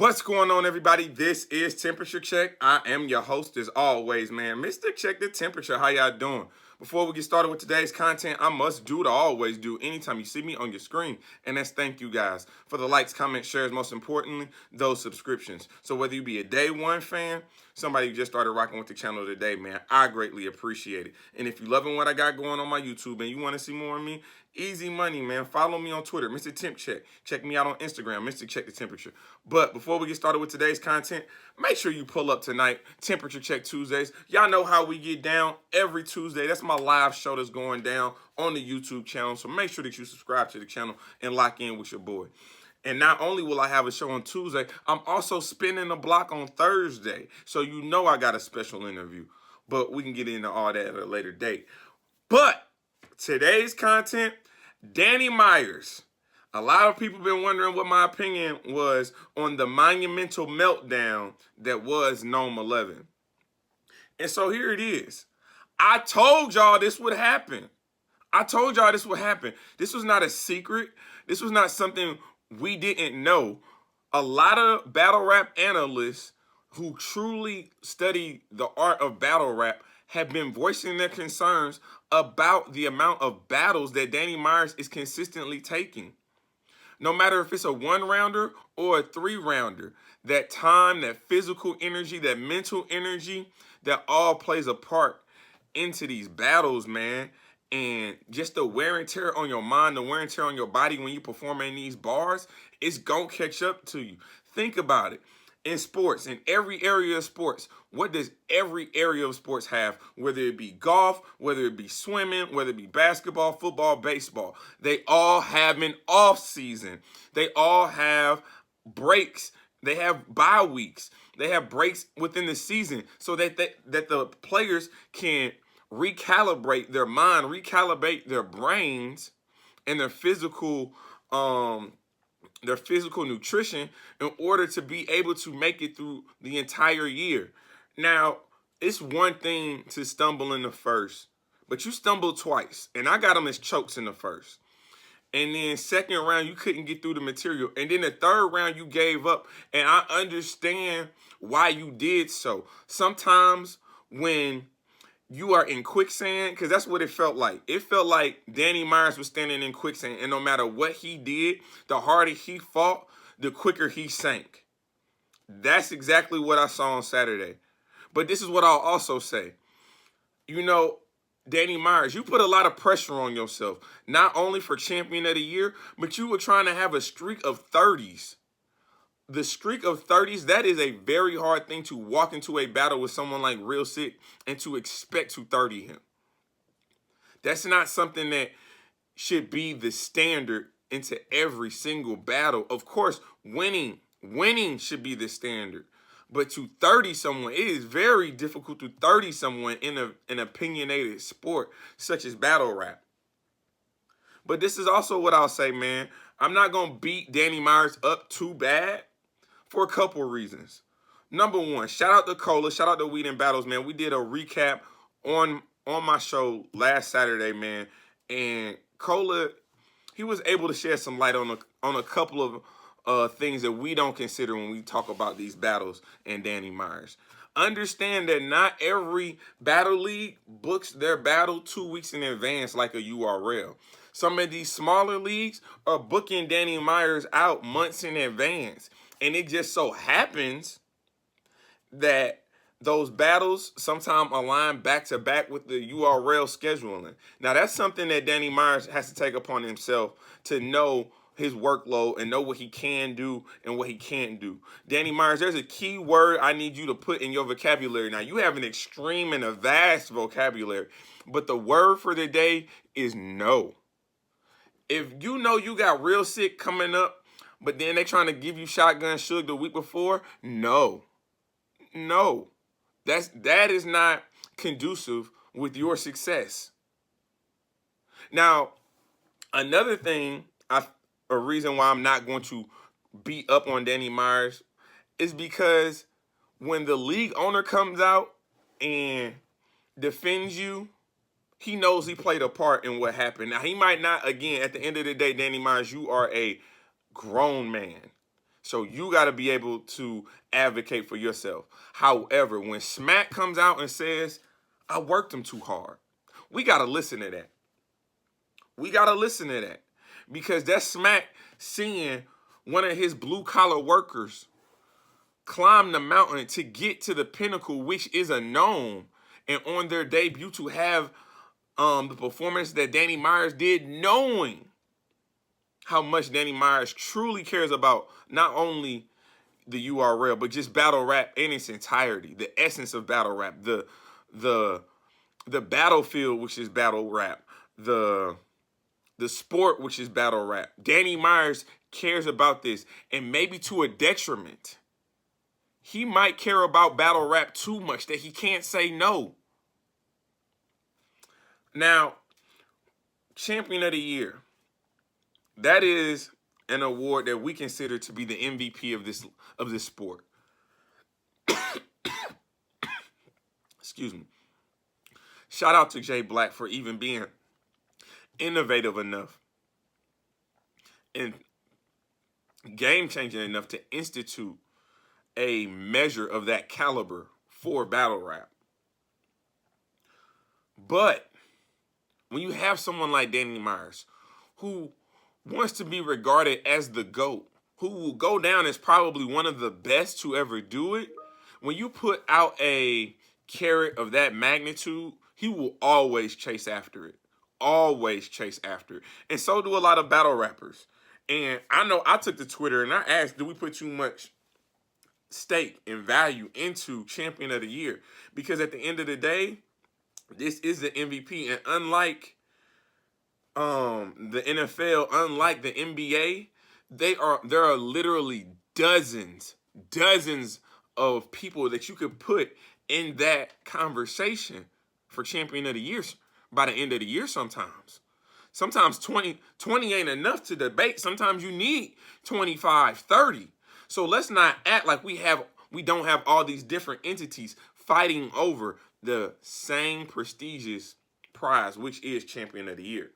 What's going on, everybody? This is Temperature Check. I am your host, as always, man. Mr. Check the Temperature. How y'all doing? Before we get started with today's content, I must do what I always do anytime you see me on your screen, and that's thank you guys for the likes, comments, shares, most importantly, those subscriptions. So whether you be a day one fan, somebody who just started rocking with the channel today, man, I greatly appreciate it. And if you loving what I got going on my YouTube and you want to see more of me, easy money, man. Follow me on Twitter, Mr. Temp Check. Check me out on Instagram, Mr. Check the Temperature. But before we get started with today's content, make sure you pull up tonight, Temperature Check Tuesdays. Y'all know how we get down every Tuesday. That's my live show that's going down on the YouTube channel. So make sure that you subscribe to the channel and lock in with your boy. And not only will I have a show on Tuesday, I'm also spinning the block on Thursday. So you know I got a special interview. But we can get into all that at a later date. But today's content, Danny Meyers. A lot of people been wondering what my opinion was on the monumental meltdown that was NOME 11. And so here it is. I told y'all this would happen. I told y'all this would happen. This was not a secret. This was not something we didn't know. A lot of battle rap analysts who truly study the art of battle rap have been voicing their concerns about the amount of battles that Danny Meyers is consistently taking. No matter if it's a one-rounder or a three-rounder, that time, that physical energy, that mental energy, that all plays a part into these battles, man. And just the wear and tear on your mind, the wear and tear on your body when you perform in these bars, it's gonna catch up to you. Think about it. In sports, in every area of sports, what does every area of sports have? Whether it be golf, whether it be swimming, whether it be basketball, football, baseball, they all have an off season. They all have breaks. They have bye weeks. They have breaks within the season so that the players can recalibrate their mind, recalibrate their brains, and their physical nutrition in order to be able to make it through the entire year. Now, it's one thing to stumble in the first, but you stumbled twice, and I got them as chokes in the first. And then second round, you couldn't get through the material. And then the third round, you gave up, and I understand why you did so. Sometimes when you are in quicksand, because that's what it felt like. It felt like Danny Meyers was standing in quicksand, and no matter what he did, the harder he fought, the quicker he sank. That's exactly what I saw on Saturday. But this is what I'll also say. You know, Danny Meyers, you put a lot of pressure on yourself, not only for Champion of the Year, but you were trying to have a streak of 30s. The streak of 30s, that is a very hard thing to walk into a battle with someone like Real Sick and to expect to 30 him. That's not something that should be the standard into every single battle. Of course, winning should be the standard. But to 30 someone, it is very difficult to 30 someone in an opinionated sport such as battle rap. But this is also what I'll say, man. I'm not going to beat Danny Meyers up too bad for a couple of reasons. Number one, shout out to Cola, shout out to Weed and Battles, man. We did a recap on my show last Saturday, man. And Cola, he was able to shed some light on a couple of things that we don't consider when we talk about these battles and Danny Meyers. Understand that not every battle league books their battle 2 weeks in advance like a URL. Some of these smaller leagues are booking Danny Meyers out months in advance. And it just so happens that those battles sometimes align back to back with the URL scheduling. Now, that's something that Danny Meyers has to take upon himself to know his workload and know what he can do and what he can't do. Danny Meyers, there's a key word I need you to put in your vocabulary. Now, you have an extreme and a vast vocabulary, but the word for the day is no. If you know you got Real Sick coming up, but then they trying to give you Shotgun Suge the week before, no. That is not conducive with your success. Now, another thing, a reason why I'm not going to beat up on Danny Meyers is because when the league owner comes out and defends you, he knows he played a part in what happened. Now, he might not, again, at the end of the day, Danny Meyers, you are a grown man. So you got to be able to advocate for yourself. However, when Smack comes out and says, I worked him too hard, we got to listen to that. We got to listen to that. Because that's Smack seeing one of his blue-collar workers climb the mountain to get to the pinnacle, which is a NOME, and on their debut to have the performance that Danny Meyers did, knowing how much Danny Meyers truly cares about not only the URL, but just battle rap in its entirety, the essence of battle rap, the battlefield, which is battle rap, the sport, which is battle rap. Danny Meyers cares about this, and maybe to a detriment. He might care about battle rap too much that he can't say no. Now, Champion of the Year. That is an award that we consider to be the MVP of this sport. Excuse me. Shout out to Jay Black for even being innovative enough and game-changing enough to institute a measure of that caliber for battle rap. But when you have someone like Danny Meyers, who wants to be regarded as the GOAT, who will go down as probably one of the best to ever do it, when you put out a carrot of that magnitude, he will always chase after it. Always chase after it. And so do a lot of battle rappers. And I know I took to Twitter and I asked, do we put too much stake and value into Champion of the Year? Because at the end of the day, this is the MVP. And unlike the NFL, unlike the NBA, there are literally dozens of people that you could put in that conversation for Champion of the Year by the end of the year sometimes. Sometimes 20 ain't enough to debate. Sometimes you need 25, 30. So let's not act like we don't have all these different entities fighting over the same prestigious prize, which is Champion of the Year.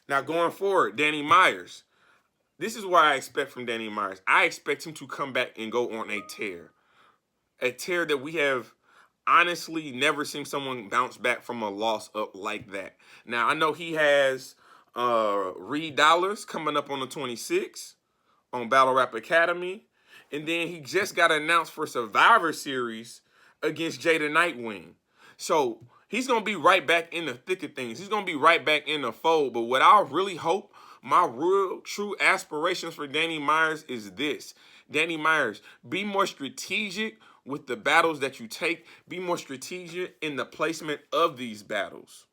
Now, going forward, Danny Meyers. This is what I expect from Danny Meyers. I expect him to come back and go on a tear. A tear that we have honestly never seen someone bounce back from a loss up like that. Now, I know he has Reed Dollars coming up on the 26th on Battle Rap Academy. And then he just got announced for Survivor Series against Jada Nightwing. So he's going to be right back in the thick of things. He's going to be right back in the fold. But what I really hope, my real, true aspirations for Danny Meyers is this. Danny Meyers, be more strategic with the battles that you take. Be more strategic in the placement of these battles.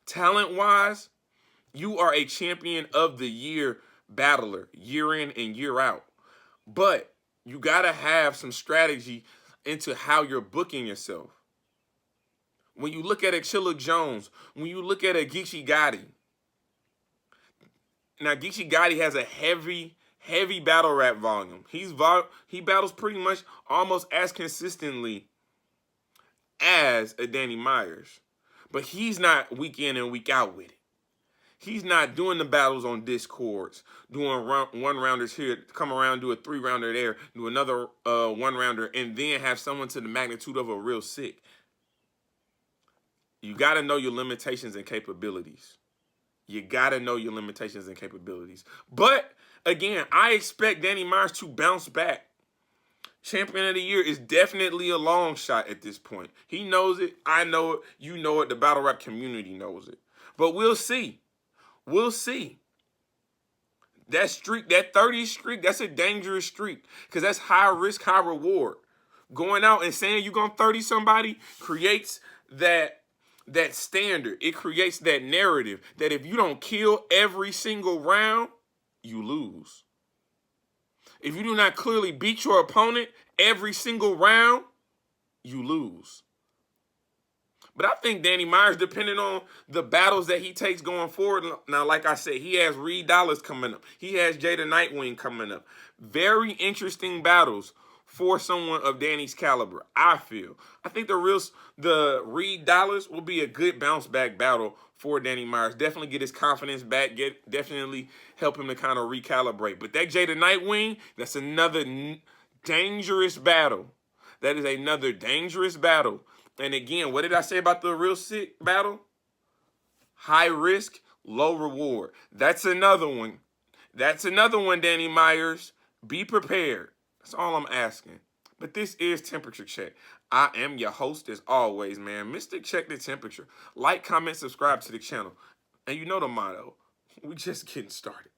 Talent-wise, you are a Champion of the Year battler, year in and year out. But you got to have some strategy into how you're booking yourself. When you look at a Chilla Jones, when you look at a Geechee Gotti. Now, Geechee Gotti has a heavy battle rap volume. He battles pretty much almost as consistently as a Danny Meyers. But he's not week in and week out with it. He's not doing the battles on Discords, doing one-rounders here, come around, do a 3-rounder there, do another 1-rounder, and then have someone to the magnitude of a real sick. You got to know your limitations and capabilities. You got to know your limitations and capabilities. But, again, I expect Danny Meyers to bounce back. Champion of the Year is definitely a long shot at this point. He knows it. I know it. You know it. The battle rap community knows it. But we'll see. We'll see. That streak, that 30 streak, that's a dangerous streak because that's high risk, high reward. Going out and saying you're going to 30 somebody creates that standard. It creates that narrative that if you don't kill every single round, you lose. If you do not clearly beat your opponent every single round, you lose. But I think Danny Meyers, depending on the battles that he takes going forward, now, like I said, he has Reed Dollars coming up. He has Jada Nightwing coming up. Very interesting battles for someone of Danny's caliber, I feel. I think the Reed Dollars will be a good bounce back battle for Danny Meyers. Definitely get his confidence back. Definitely help him to kind of recalibrate. But that Jada Nightwing, that's another dangerous battle. That is another dangerous battle. And again, what did I say about the real sick battle? High risk, low reward. That's another one. That's another one, Danny Meyers. Be prepared. That's all I'm asking. But this is Temperature Check. I am your host as always, man. Mr. Check the Temperature. Like, comment, subscribe to the channel. And you know the motto. We just getting started.